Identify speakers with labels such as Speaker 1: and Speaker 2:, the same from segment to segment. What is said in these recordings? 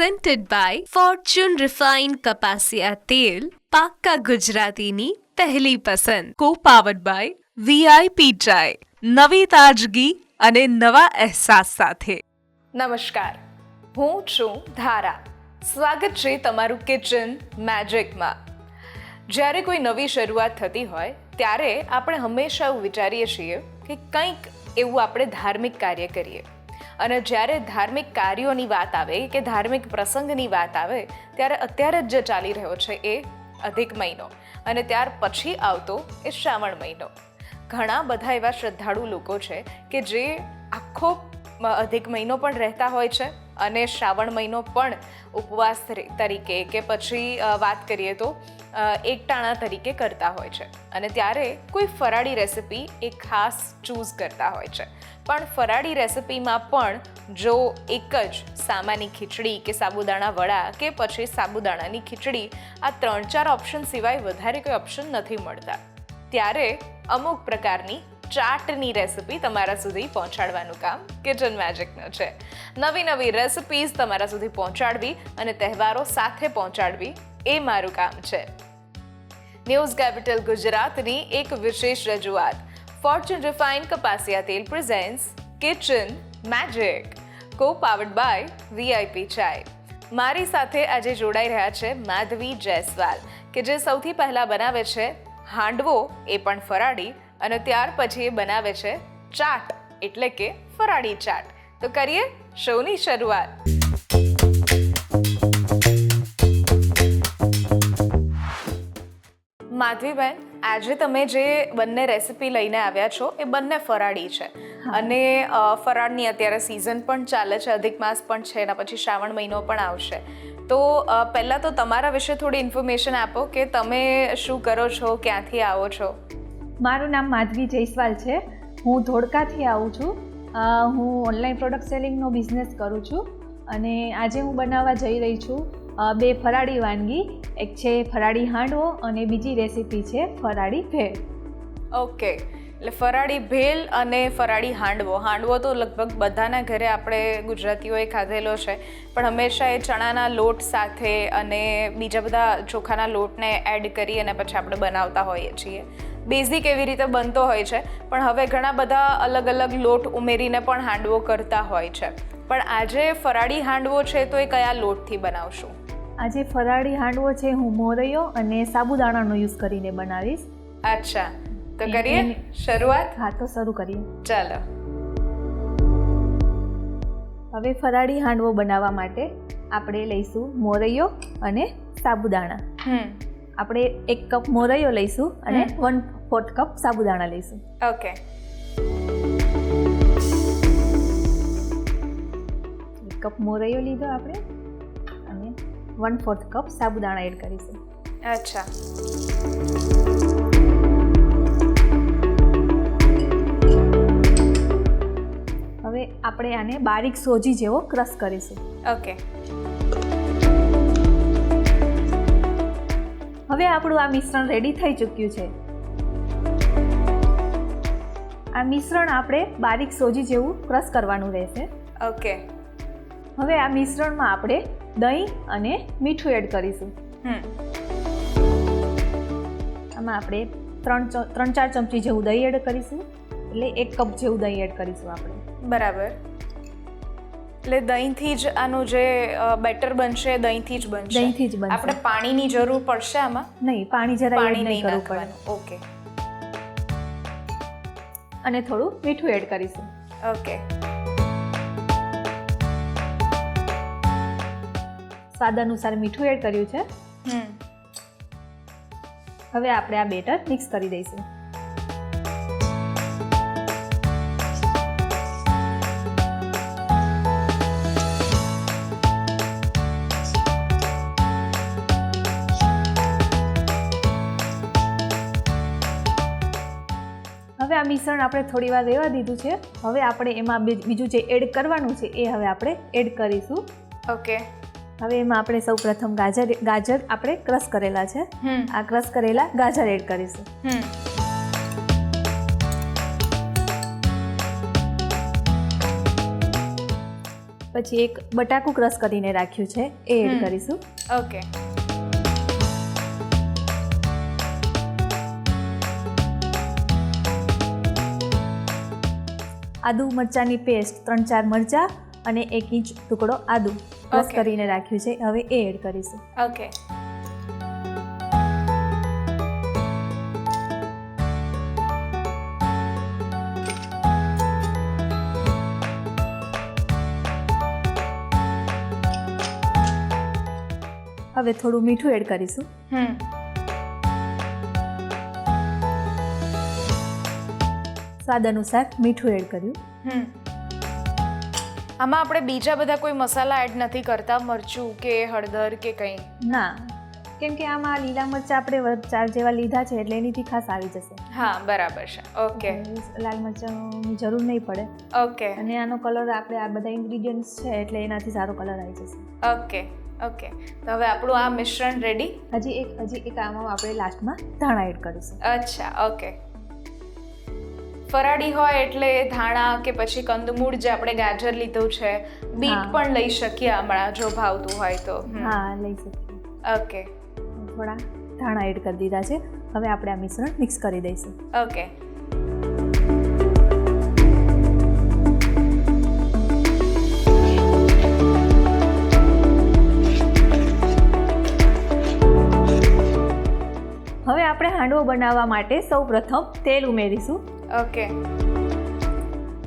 Speaker 1: presented by Fortune Refined કપાસિયા તેલ, પાક્કા ગુજરાતીની પહેલી પસંદ. Co-powered by VIP Chai, નવી તાજગી અને નવા અહેસાસ સાથે.
Speaker 2: નમસ્કાર, હું છું ધારા. સ્વાગત છે તમારું કિચન મેજિકમાં. જ્યારે કોઈ નવી શરૂઆત થતી હોય ત્યારે આપણે હંમેશા એવું વિચારીએ છીએ કે કંઈક એવું આપણે ધાર્મિક કાર્ય કરીએ, અને જ્યારે ધાર્મિક કાર્યોની વાત આવે કે ધાર્મિક પ્રસંગની વાત આવે ત્યારે અત્યારે જ જે ચાલી રહ્યો છે એ અધિક મહિનો, અને ત્યાર પછી આવતો એ શ્રાવણ મહિનો. ઘણા બધા એવા શ્રદ્ધાળુ લોકો છે કે જે આખો અધિક મહિનો પણ રહેતા હોય છે અને શ્રાવણ મહિનો પણ ઉપવાસ તરીકે કે પછી વાત કરીએ તો એકટાણા તરીકે કરતા હોય છે, અને ત્યારે કોઈ ફરાળી રેસિપી એ ખાસ ચૂઝ કરતા હોય છે. પણ ફરાળી રેસિપીમાં પણ જો એક જ સામાની ખીચડી કે સાબુદાણા વડા કે પછી સાબુદાણાની ખીચડી, આ 3-4 ઓપ્શન સિવાય વધારે કોઈ ઓપ્શન નથી મળતા, ત્યારે અમુક પ્રકારની ચાટની રેસિપી તમારા સુધી પહોંચાડવાનું કામ કિચન મેજિકનું છે. નવી નવી રેસિપીઝ તમારા સુધી પહોંચાડવી અને તહેવારો સાથે પહોંચાડવી એ મારું કામ છે. ન્યૂઝ કેપિટલ ગુજરાતની એક વિશેષ રજૂઆત ફોર્ચ્યુન રિફાઇન્ડ કપાસિયા તેલ presents kitchen magic, co-powered by VIP Chai. મારી સાથે આજે જોડાઈ રહ્યા છે માધવી જયસ્વાલ, કે જે સૌથી પહેલાં બનાવે છે હાંડવો, એ પણ ફરાળી, અને ત્યાર પછી એ બનાવે છે ચાટ, એટલે કે ફરાળી ચાટ. તો કરીએ શોની શરૂઆત. માધવીબેન, આજે તમે જે બંને રેસિપી લઈને આવ્યા છો એ બંને ફરાળી છે, અને ફરાળની અત્યારે સિઝન પણ ચાલે છે, અધિક માસ પણ છે, એના પછી શ્રાવણ મહિનો પણ આવશે. તો પહેલાં તો તમારા વિશે થોડી ઇન્ફોર્મેશન આપો કે તમે શું કરો છો, ક્યાંથી આવો છો?
Speaker 3: મારું નામ માધવી જયસ્વાલ છે. હું ધોળકાથી આવું છું. હું ઓનલાઈન પ્રોડક્ટ સેલિંગનો બિઝનેસ કરું છું, અને આજે હું બનાવવા જઈ રહી છું 2 ફરાળી વાનગી. એક છે ફરાળી હાંડવો અને બીજી રેસીપી છે ફરાળી ભેળ.
Speaker 2: ઓકે, એટલે ફરાળી ભેળ અને ફરાળી હાંડવો. હાંડવો તો લગભગ બધાના ઘરે આપણે ગુજરાતીઓએ ખાધેલો છે, પણ હંમેશા એ ચણાના લોટ સાથે અને બીજા બધા ચોખાના લોટને એડ કરી અને પછી આપણે બનાવતા હોઈએ છીએ. બેઝિક એવી રીતે બનતો હોય છે, પણ હવે ઘણા બધા અલગ અલગ લોટ ઉમેરીને પણ હાંડવો કરતા હોય છે. પણ આજે ફરાળી હાંડવો છે તો એ કયા લોટથી બનાવશું?
Speaker 3: આજે ફરાળી હાંડવો છે હું મોરૈયો અને સાબુદાણાનો યુઝ કરીને બનાવીશ.
Speaker 2: અચ્છા, તો કરીએ શરૂઆત?
Speaker 3: હા, તો શરૂ કરીએ.
Speaker 2: ચાલો.
Speaker 3: હવે ફરાળી હાંડવો બનાવવા માટે આપણે લઈશું મોરૈયો અને સાબુદાણા. આપણે 1 કપ મોરૈયો લઈશું અને 1/4 કપ સાબુદાણા લઈશું.
Speaker 2: ઓકે.
Speaker 3: 1 કપ મોરૈયો લીધો આપણે અને 1/4 કપ સાબુદાણા એડ કરીશું.
Speaker 2: અચ્છા.
Speaker 3: હવે આપણે આને બારીક સોજી જેવો ક્રશ કરીશું.
Speaker 2: ઓકે.
Speaker 3: હવે આપણું આ મિશ્રણ રેડી થઈ ચૂક્યું છે. આ મિશ્રણ આપણે બારીક સોજી જેવું ક્રશ કરવાનું રહેશે.
Speaker 2: ઓકે.
Speaker 3: હવે આ મિશ્રણમાં આપણે દહીં અને મીઠું એડ કરીશું. આમાં આપણે 3-4 ચમચી જેવું દહીં એડ કરીશું, એટલે 1 કપ જેવું દહીં એડ કરીશું આપણે.
Speaker 2: બરાબર. એટલે દહીંથી જ આનું જે બેટર બનશે દહીંથી જ બનશે?
Speaker 3: દહીંથી જ બનશે.
Speaker 2: આપણે પાણીની જરૂર પડશે આમાં?
Speaker 3: નહીં, પાણી જરાય એડ નહીં કરવું પડે.
Speaker 2: ઓકે.
Speaker 3: અને થોડું મીઠું એડ કરીશું.
Speaker 2: ઓકે.
Speaker 3: સ્વાદ અનુસાર મીઠું એડ કર્યું છે. હવે આપણે આ બેટર મિક્સ કરી દઈશું. હવે આ મિશ્રણ આપણે થોડી વાર રહેવા દીધું છે. હવે આપણે એમાં બીજું જે એડ કરવાનું છે એ હવે આપણે એડ કરીશું.
Speaker 2: ઓકે.
Speaker 3: હવે એમાં આપણે સૌ પ્રથમ ગાજર આપણે ક્રશ કરેલા છે. આ ક્રશ કરેલા ગાજર એડ કરીશું. પછી એક બટાકું ક્રશ કરીને રાખ્યું છે એ એડ કરીશું.
Speaker 2: ઓકે.
Speaker 3: આદુ મરચાંની પેસ્ટ 3-4 મરચાં અને 1 ઇંચ ટુકડો આદુ ક્રશ
Speaker 2: Okay.
Speaker 3: કરીને રાખ્યું છે, હવે એ એડ કરીશું.
Speaker 2: ઓકે.
Speaker 3: હવે થોડું મીઠું એડ કરીશું. સ્વાદ અનુસાર મીઠું એડ કર્યું.
Speaker 2: આમાં આપણે બીજા બધા કોઈ મસાલા એડ નથી કરતા, મરચું કે હળદર કે કંઈ?
Speaker 3: ના, કેમ કે આમાં લીલા મરચાં આપણે 4 જેવા લીધા છે એટલે એની તીખાશ આવી જશે.
Speaker 2: હા, બરાબર છે. ઓકે.
Speaker 3: લાલ મરચાંની જરૂર નહીં પડે.
Speaker 2: ઓકે.
Speaker 3: અને આનો કલર આપણે આ બધા ઇન્ગ્રીડિયન્ટ્સ છે એટલે એનાથી સારો કલર આવી જશે.
Speaker 2: ઓકે. ઓકે. તો હવે આપણું આ મિશ્રણ રેડી.
Speaker 3: હજી એક આમાં આપણે લાસ્ટમાં ધાણા એડ કરીશું.
Speaker 2: અચ્છા. ઓકે. ફરાળી હોય એટલે ધાણા કે પછી કંદમૂળ, જે આપણે ગાજર લીધું છે, બીટ પણ લઈ શકીએ હમણાં જો ભાવતું હોય તો.
Speaker 3: હા, લઈ શકીએ.
Speaker 2: ઓકે.
Speaker 3: થોડા ધાણા એડ કરી દીધા છે. હવે આપણે આ મિશ્રણ મિક્સ કરી દઈશું.
Speaker 2: ઓકે.
Speaker 3: હવે આપણે હાંડવો બનાવવા માટે સૌપ્રથમ તેલ ઉમેરીશું.
Speaker 2: ઓકે.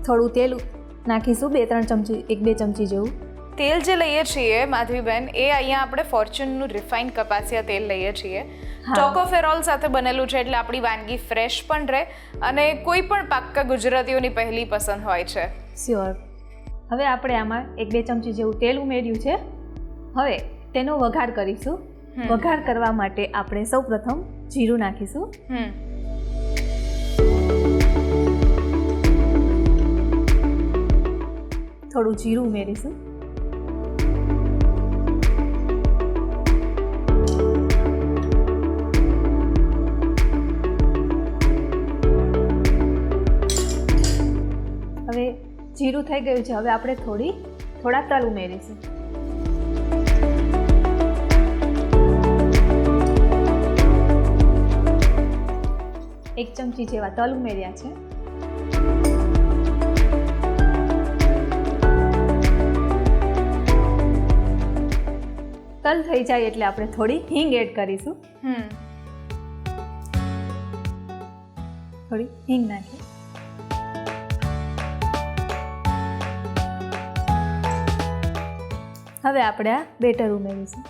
Speaker 3: થોડું તેલ નાખીશું, 2-3 ચમચી, 1-2 ચમચી જેવું.
Speaker 2: તેલ જે લઈએ છીએ માધવીબેન, એ અહીંયા આપણે ફોર્ચ્યુનનું રિફાઇન્ડ કપાસિયા તેલ લઈએ છીએ. ટોકોફેરોલ સાથે બનેલું છે એટલે આપણી વાનગી ફ્રેશ પણ રહે અને કોઈ પણ પાક્કા ગુજરાતીઓની પહેલી પસંદ હોય છે.
Speaker 3: શ્યોર. હવે આપણે આમાં 1-2 ચમચી જેવું તેલ ઉમેર્યું છે. હવે તેનો વઘાર કરીશું. વઘાર કરવા માટે આપણે સૌપ્રથમ જીરું નાખીશું. થોડું જીરું ઉમેરીશું. હવે જીરું થઈ ગયું છે. હવે આપણે થોડા તલ ઉમેરીશું. એક ચમચી જેવા તલ ઉમેર્યા છે. તલ થઈ જાય એટલે આપણે થોડી હિંગ એડ કરીશું. થોડી હિંગ નાખી. હવે આપણે આ બેટર ઉમેરીશું.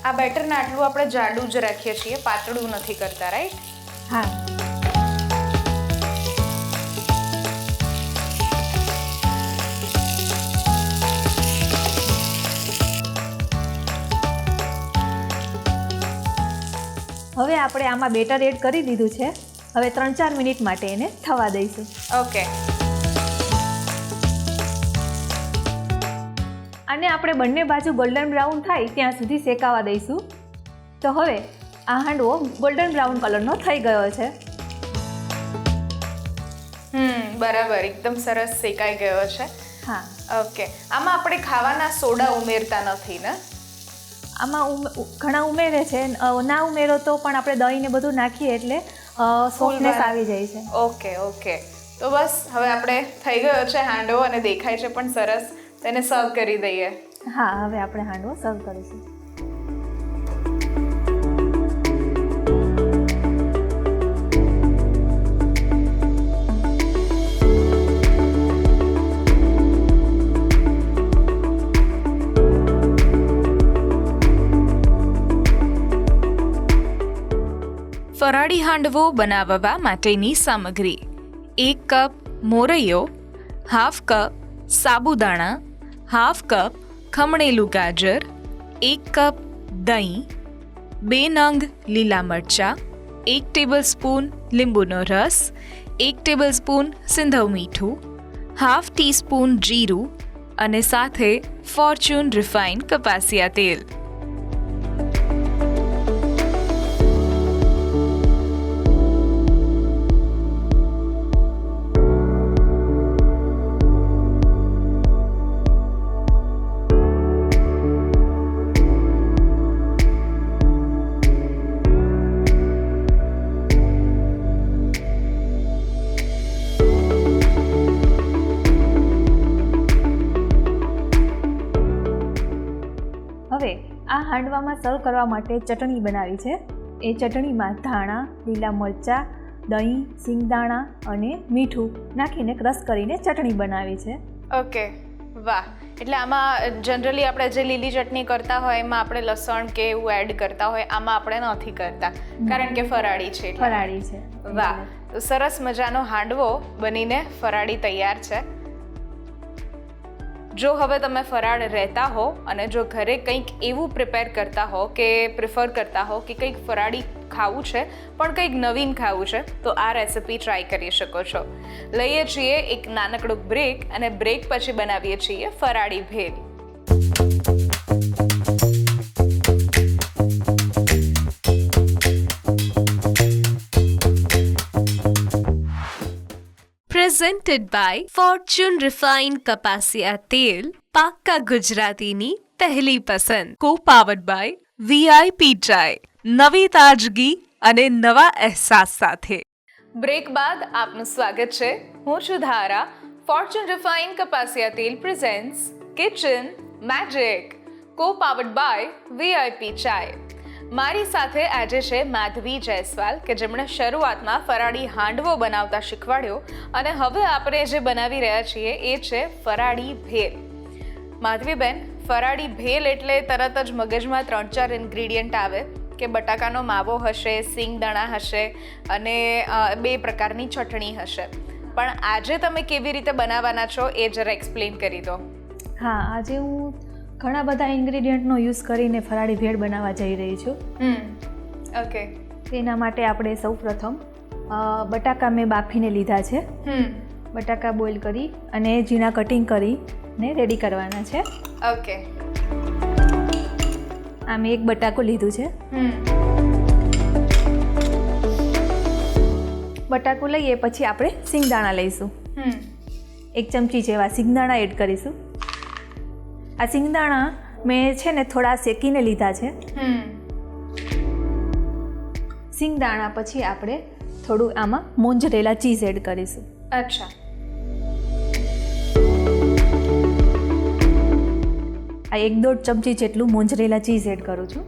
Speaker 2: આ બેટરને આટલું આપણે જાડું જ રાખીએ છીએ, પાતળું નથી કરતા, રાઈટ?
Speaker 3: હા. હવે આપણે આમાં બેટર એડ કરી દીધું છે. હવે 3-4 મિનિટ માટે એને થવા દઈશું.
Speaker 2: ઓકે.
Speaker 3: આને આપણે બંને બાજુ ગોલ્ડન બ્રાઉન થાય ત્યાં સુધી શેકાવા દઈશું. તો હવે આ હાંડવો ગોલ્ડન બ્રાઉન કલરનો થઈ ગયો છે.
Speaker 2: બરાબર, એકદમ સરસ શેકાઈ ગયો છે.
Speaker 3: હા.
Speaker 2: ઓકે. આમાં આપણે ખાવાના સોડા ઉમેરતા નથી ને?
Speaker 3: આમાં ઘણા ઉમેરે છે, ના ઉમેરો તો પણ આપણે દહીં ને બધું નાખીએ એટલે સોફ્ટનેસ આવી જાય છે.
Speaker 2: ઓકે. ઓકે. તો બસ હવે આપણે થઈ ગયો છે હાંડવો અને દેખાય છે પણ સરસ. તેને સર્વ કરી દઈએ.
Speaker 3: હા, હવે આપણે હાંડવો સર્વ કરીશું.
Speaker 1: ફરાળી હાંડવો બનાવવા માટેની સામગ્રી: 1 કપ મોરૈયો, હાફ કપ સાબુદાણા, હાફ કપ ખમણેલું ગાજર, 1 કપ દહીં, 2 નંગ લીલા મરચાં, 1 ટેબલસ્પૂન લીંબુનો રસ, 1 ટેબલસ્પૂન સિંધવ મીઠું, હાફ ટીસ્પૂન જીરું, અને સાથે ફોર્ચ્યુન રિફાઇન્ડ કપાસિયા તેલ.
Speaker 3: હવે આ હાંડવામાં સર્વ કરવા માટે ચટણી બનાવી છે. એ ચટણીમાં ધાણા, લીલા મરચાં, દહીં, સિંગદાણા અને મીઠું નાખીને ક્રશ કરીને ચટણી બનાવી છે.
Speaker 2: ઓકે, વાહ. એટલે આમાં જનરલી આપણે જે લીલી ચટણી કરતા હોય એમાં આપણે લસણ કે એવું એડ કરતા હોય, આમાં આપણે નથી કરતા કારણ કે ફરાળી છે એટલે.
Speaker 3: ફરાળી છે.
Speaker 2: વાહ, તો સરસ મજાનો હાંડવો બનીને ફરાળી તૈયાર છે. જો હવે તમે ફરાળ રહેતા હો અને જો ઘરે કંઈક એવું પ્રિપેર કરતા હો કે પ્રિફર કરતા હો કે કંઈક ફરાળી ખાવું છે પણ કંઈક નવીન ખાવું છે, તો આ રેસિપી ટ્રાય કરી શકો છો. લઈએ છીએ એક નાનકડું બ્રેક અને બ્રેક પછી બનાવીએ છીએ ફરાળી bhel.
Speaker 1: Presented by Fortune Refined કપાસિયા તેલ, પાક્કા ગુજરાતીની પહેલી પસંદ. Co-powered by VIP ચાય, નવી તાજગી અને નવા અહેસાસ સાથે.
Speaker 2: બ્રેક બાદ આપનું સ્વાગત છે. હું છું ધારા. ફોર્ચ્યુન રિફાઇન્ડ કપાસિયા તેલ presents kitchen magic, co-powered by VIP ચાય. મારી સાથે આજે છે માધવી જયસ્વાલ કે જેમણે શરૂઆતમાં ફરાળી હાંડવો બનાવતા શીખવાડ્યો અને હવે આપણે જે બનાવી રહ્યા છીએ એ છે ફરાળી ભેલ. માધવીબેન, ફરાળી ભેલ એટલે તરત જ મગજમાં 3-4 ઇન્ગ્રીડિયન્ટ આવે કે બટાકાનો માવો હશે, સિંગદાણા હશે અને 2 પ્રકારની ચટણી હશે. પણ આજે તમે કેવી રીતે બનાવવાના છો એ જરા એક્સપ્લેન કરી દો.
Speaker 3: હા, આજે હું ઘણા બધા ઇન્ગ્રીડિયન્ટનો યુઝ કરીને ફરાળી ભેળ બનાવવા જઈ રહી છું.
Speaker 2: ઓકે.
Speaker 3: તેના માટે આપણે સૌપ્રથમ બટાકા મેં બાફીને લીધા છે. બટાકા બોઇલ કરી અને ઝીણા કટિંગ કરીને રેડી કરવાના છે.
Speaker 2: ઓકે.
Speaker 3: આ મેં એક બટાકું લીધું છે. બટાકું લઈએ પછી આપણે સિંગદાણા લઈશું. 1 ચમચી જેવા સિંગદાણા એડ કરીશું. આ સિંગદાણા મેં છે ને થોડા શેકીને લીધા છે. સિંગદાણા પછી આપણે થોડું આમાં મોંજરેલા ચીઝ એડ કરીશું.
Speaker 2: અચ્છા.
Speaker 3: આ 1-1.5 ચમચી જેટલું મોંજરેલા ચીઝ એડ કરું છું.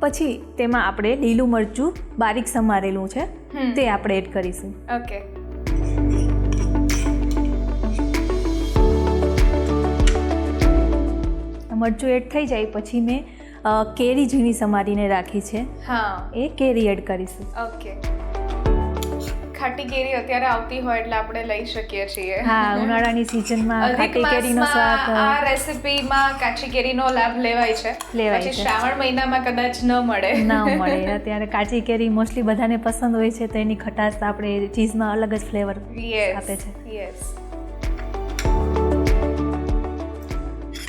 Speaker 3: પછી તેમાં આપણે લીલું મરચું બારીક સમારેલું છે તે આપણે એડ કરીશું.
Speaker 2: ઓકે.
Speaker 3: મરચું એડ થઈ જાય પછી મેં કેરી ઝીણી સમારીને રાખી છે.
Speaker 2: હા,
Speaker 3: એ કેરી એડ કરીશું.
Speaker 2: ઓકે. ખાટી કેરી અત્યારે આવતી હોય એટલે આપણે લઈ શકીએ છીએ.
Speaker 3: હા, ઉનાળાની સિઝનમાં ખાટી કેરીનો સ્વાદ
Speaker 2: આ રેસિપીમાં કાચી કેરીનો લાભ લેવાય છે. પછી શ્રાવણ મહિનામાં કદાચ ન મળે.
Speaker 3: અત્યારે કાચી કેરી મોસ્ટલી બધાને પસંદ હોય છે તો એની ખટાશ આપણે ચીઝમાં અલગ જ ફ્લેવર આપે છે.
Speaker 2: યસ.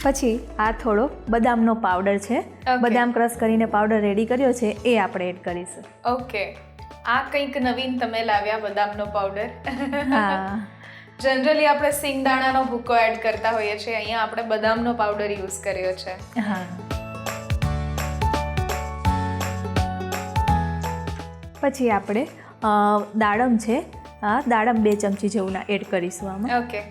Speaker 3: પછી આ થોડો બદામનો પાવડર છે. બદામ ક્રશ કરીને પાવડર રેડી કર્યો છે એ આપણે એડ કરીશું.
Speaker 2: ઓકે. આ કંઈક નવીન તમે લાવ્યા, બદામનો પાવડર.
Speaker 3: હા.
Speaker 2: જનરલી આપણે સિંગદાણાનો ભૂકો એડ કરતા હોઈએ છીએ, અહીંયા આપણે બદામનો પાવડર યુઝ કર્યો છે.
Speaker 3: હા. પછી આપણે દાડમ છે, દાડમ 2 ચમચી જેવું એડ કરીશું આમાં.
Speaker 2: ઓકે.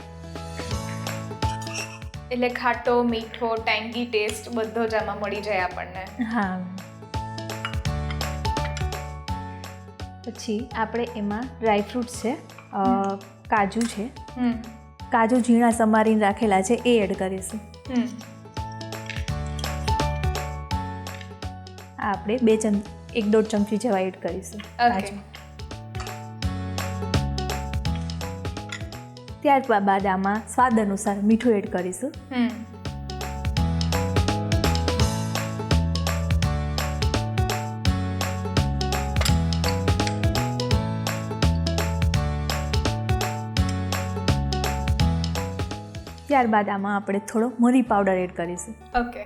Speaker 2: એટલે ખાટો, મીઠો, ટેંગી ટેસ્ટ બધો જ આમાં મળી જાય આપણને.
Speaker 3: હા. પછી આપણે એમાં ડ્રાયફ્રૂટ્સ છે, કાજુ છે, કાજુ ઝીણા સમારીને રાખેલા છે એ એડ કરીશું. આ આપણે 1-1.5 ચમચી જેવા એડ કરીશું.
Speaker 2: ઓકે.
Speaker 3: ત્યારબાદ આમાં સ્વાદ અનુસાર મીઠું એડ કરીશું. ત્યારબાદ આમાં આપણે થોડો મરી પાવડર એડ કરીશું.
Speaker 2: ઓકે.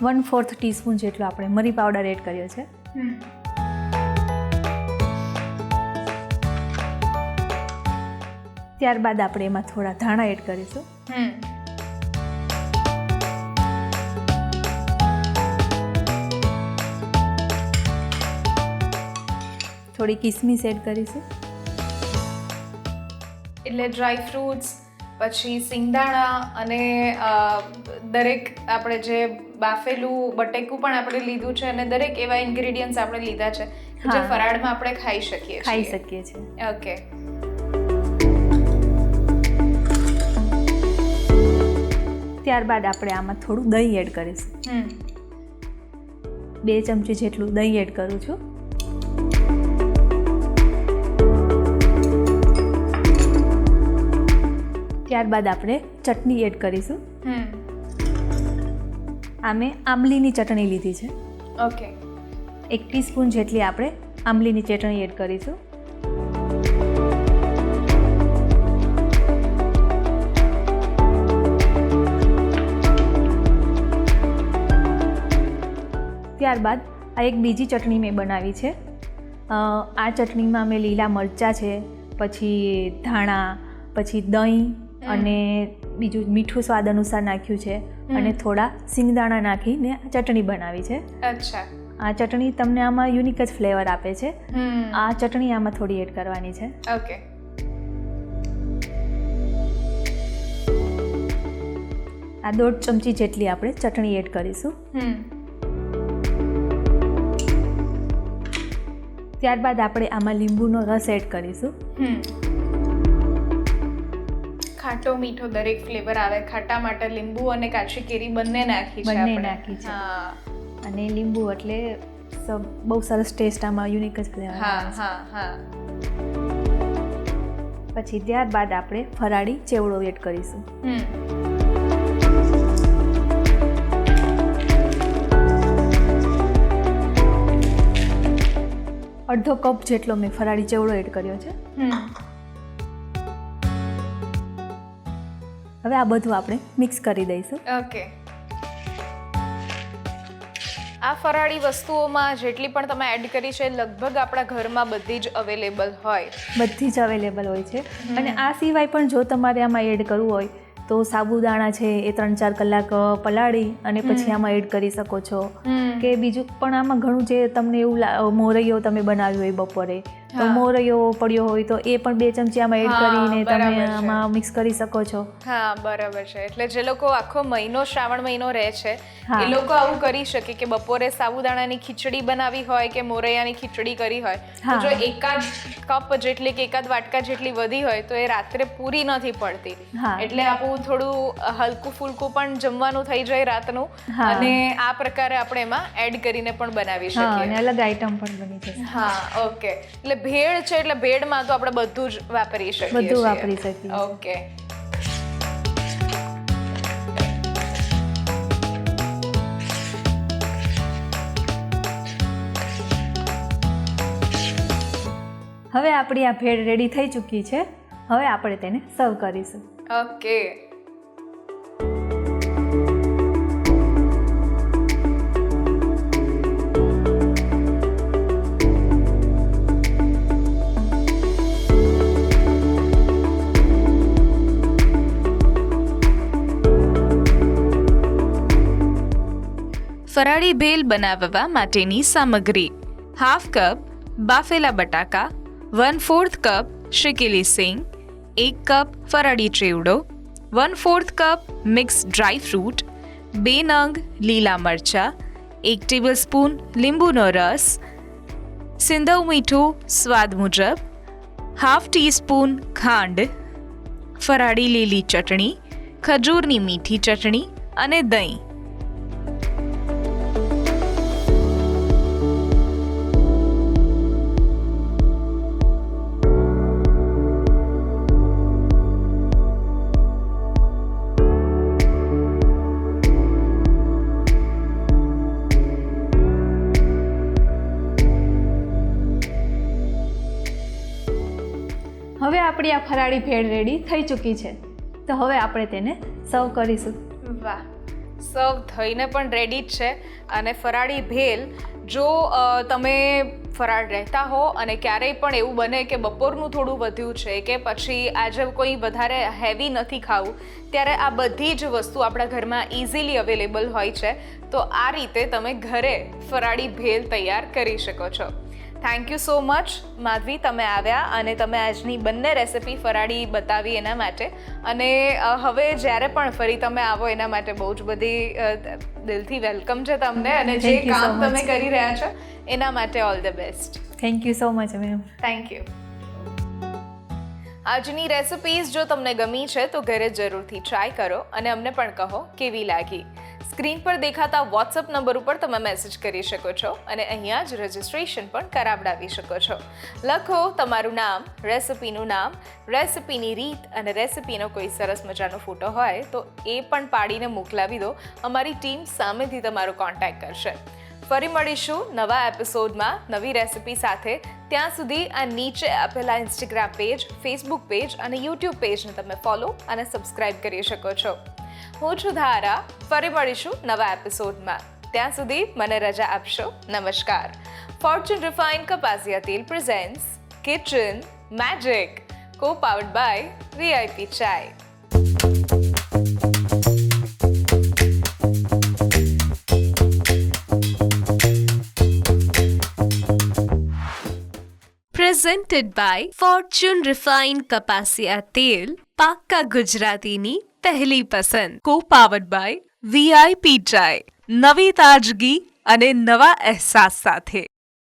Speaker 3: 1/4 ટીસ્પૂન જેટલો આપણે મરી પાવડર એડ કર્યો છે. ત્યારબાદ આપણે એમાં થોડા ધાણા એડ કરીશું. થોડી કિસમિસ એડ કરીશું.
Speaker 2: એટલે ડ્રાય ફ્રૂટ્સ, પછી સિંગદાણા અને દરેક આપણે જે બાફેલું બટેકું પણ આપણે લીધું છે અને દરેક એવા ઇન્ગ્રેડિયન્ટ્સ આપણે લીધા છે જે ફરાળમાં આપણે ખાઈ શકીએ
Speaker 3: છીએ.
Speaker 2: ઓકે.
Speaker 3: ત્યારબાદ આપણે આમાં થોડું દહીં એડ કરીશું. 2 ચમચી જેટલું દહીં એડ કરું છું. ત્યારબાદ આપણે ચટણી એડ કરીશું. આમે આંબલીની ચટણી લીધી છે.
Speaker 2: ઓકે.
Speaker 3: 1 ટીસ્પૂન જેટલી આપણે આંબલીની ચટણી એડ કરીશું. ત્યારબાદ આ એક બીજી ચટણી મેં બનાવી છે. આ ચટણીમાં મેં લીલા મરચાં છે, પછી ધાણા, પછી દહીં અને બીજું મીઠું સ્વાદ અનુસાર નાખ્યું છે અને થોડા સિંગદાણા નાખીને ચટણી બનાવી છે.
Speaker 2: અચ્છા.
Speaker 3: આ ચટણી તમને આમાં યુનિક જ ફ્લેવર આપે છે. આ ચટણી આમાં થોડી એડ કરવાની છે.
Speaker 2: ઓકે.
Speaker 3: આ 1/2 ચમચી જેટલી આપણે ચટણી એડ કરીશું. ત્યારબાદ આપણે આમાં લીંબુનો રસ એડ કરીશું.
Speaker 2: ખાટો મીઠો દરેક ફ્લેવર આવે. ખાટા માટે લીંબુ અને કાચી કેરી બંને નાખી છે. અને લીંબુ એટલે બહુ સરસ ટેસ્ટ, આમાં યુનિક જ ફ્લેવર. પછી ત્યારબાદ આપણે ફરાળી ચેવડો એડ કરીશું. અડધો કપ જેટલો મેં ફરાળી ચેવડો એડ કર્યો છે. હવે આ બધું આપણે મિક્સ કરી દઈશું. ઓકે. આ ફરાળી વસ્તુઓમાં જેટલી પણ તમે એડ કરી છે લગભગ આપણા ઘરમાં બધી જ અવેલેબલ હોય.
Speaker 3: બધી જ અવેલેબલ હોય છે. અને આ સિવાય પણ જો તમારે આમાં એડ કરવું હોય તો સાબુદાણા છે એ 3-4 કલાક પલાળી અને પછી આમાં એડ કરી શકો છો. કે બીજું પણ આમાં ઘણું જે તમને એવું મોરૈયો તમે બનાવ્યો હોય બપોરે, તો મોરૈયો પડ્યો હોય તો એ પણ 2 ચમચી આમાં એડ કરીને તમે આમાં મિક્સ કરી શકો છો.
Speaker 2: હા, બરાબર છે. એટલે જે લોકો આખો મહિનો શ્રાવણ મહિનો રહે છે એ લોકો આવું કરી શકે કે બપોરે સાબુદાણાની ખીચડી બનાવી હોય કે મોરૈયાની ખીચડી કરી હોય તો જો એકાદ કપ જેટલી કે એકાદ વાટકા જેટલી વધી હોય તો એ રાત્રે પૂરી નથી પડતી. એટલે આપણું થોડું હલકું ફૂલકું પણ જમવાનું થઈ જાય રાતનું અને આ પ્રકારે આપણે એમાં એડ કરીને પણ બનાવી શકીએ
Speaker 3: અને અલગ આઈટમ પણ બની જશે.
Speaker 2: હા, ઓકે. એટલે ભેળ છે એટલે ભેળમાં તો આપણે બધું જ વાપરી શકીએ.
Speaker 3: બધું વાપરી શકીએ.
Speaker 2: ઓકે.
Speaker 3: હવે આપણી આ ભેળ રેડી થઈ ચૂકી છે. હવે આપણે તેને સર્વ કરીશું.
Speaker 2: ઓકે.
Speaker 1: ફરાળી ભેલ બનાવવા માટેની સામગ્રી: 1/2 કપ બાફેલા બટાકા, 1/4 કપ શેકેલી સિંગ, 1 કપ ફરાળી ચેવડો, 1/4 કપ મિક્સ ડ્રાય ફ્રૂટ, 2 નંગ લીલા મરચાં, 1 ટેબલસ્પૂન લીંબુનો રસ, સિંધવ મીઠું સ્વાદ મુજબ, 1/2 ટીસ્પૂન ખાંડ, ફરાળી લીલી ચટણી, ખજૂરની મીઠી ચટણી અને દહીં.
Speaker 3: આપણી આ ફરાળી ભેળ રેડી થઈ ચૂકી છે. તો હવે આપણે તેને સર્વ કરીશું.
Speaker 2: વાહ, સર્વ થઈને પણ રેડી જ છે. અને ફરાળી ભેલ, જો તમે ફરાળ રહેતા હો અને ક્યારેય પણ એવું બને કે બપોરનું થોડું વધ્યું છે કે પછી આજે કોઈ વધારે હેવી નથી ખાવું, ત્યારે આ બધી જ વસ્તુ આપણા ઘરમાં ઇઝીલી અવેલેબલ હોય છે. તો આ રીતે તમે ઘરે ફરાળી ભેલ તૈયાર કરી શકો છો. Thank you so much Madhavi, તમે આવ્યા અને તમે આજની બંને રેસિપી ફરાળી બતાવી એના માટે. અને હવે જ્યારે પણ ફરી તમે આવો એના માટે બહુ જ બધી દિલથી વેલકમ છે તમને. અને જે
Speaker 3: Thank you so
Speaker 2: કામ
Speaker 3: much.
Speaker 2: તમે કરી રહ્યા છો એના માટે all the best.
Speaker 3: Thank you so much ma'am.
Speaker 2: Thank you. આજની રેસિપીઝ જો તમને ગમી છે તો ઘરે જરૂરથી ટ્રાય કરો અને અમને પણ કહો કેવી લાગી. સ્ક્રીન પર દેખાતા વોટ્સઅપ નંબર ઉપર તમે મેસેજ કરી શકો છો અને અહીંયા જ રજિસ્ટ્રેશન પણ કરાવડાવી શકો છો. લખો તમારું નામ, રેસિપીનું નામ, રેસિપીની રીત અને રેસિપીનો કોઈ સરસ મજાનો ફોટો હોય તો એ પણ પાડીને મોકલાવી દો. અમારી ટીમ સામેથી તમારો કોન્ટેક્ટ કરશે. ફરી મળીશું નવા એપિસોડમાં નવી રેસિપી સાથે. ત્યાં સુધી આ નીચે આપેલા ઇન્સ્ટાગ્રામ પેજ, ફેસબુક પેજ અને યુટ્યુબ પેજને તમે ફોલો અને સબસ્ક્રાઇબ કરી શકો છો. હું છું ધારા. ફરી મળીશું નવા એપિસોડમાં. ત્યાં સુધી મને રજા આપશો. નમસ્કાર. ફોર્ચ્યુન રિફાઇન્ડ કપાસિયા તેલ presents kitchen magic, co powered by VIP Chai.
Speaker 1: Presented by Fortune Refined કપાસિયા તેલ, પાક્કા ગુજરાતીની પહેલી પસંદ. કો પાવર્ડ બાય VIP ચાય, નવી તાજગી અને નવા અહેસાસ સાથે.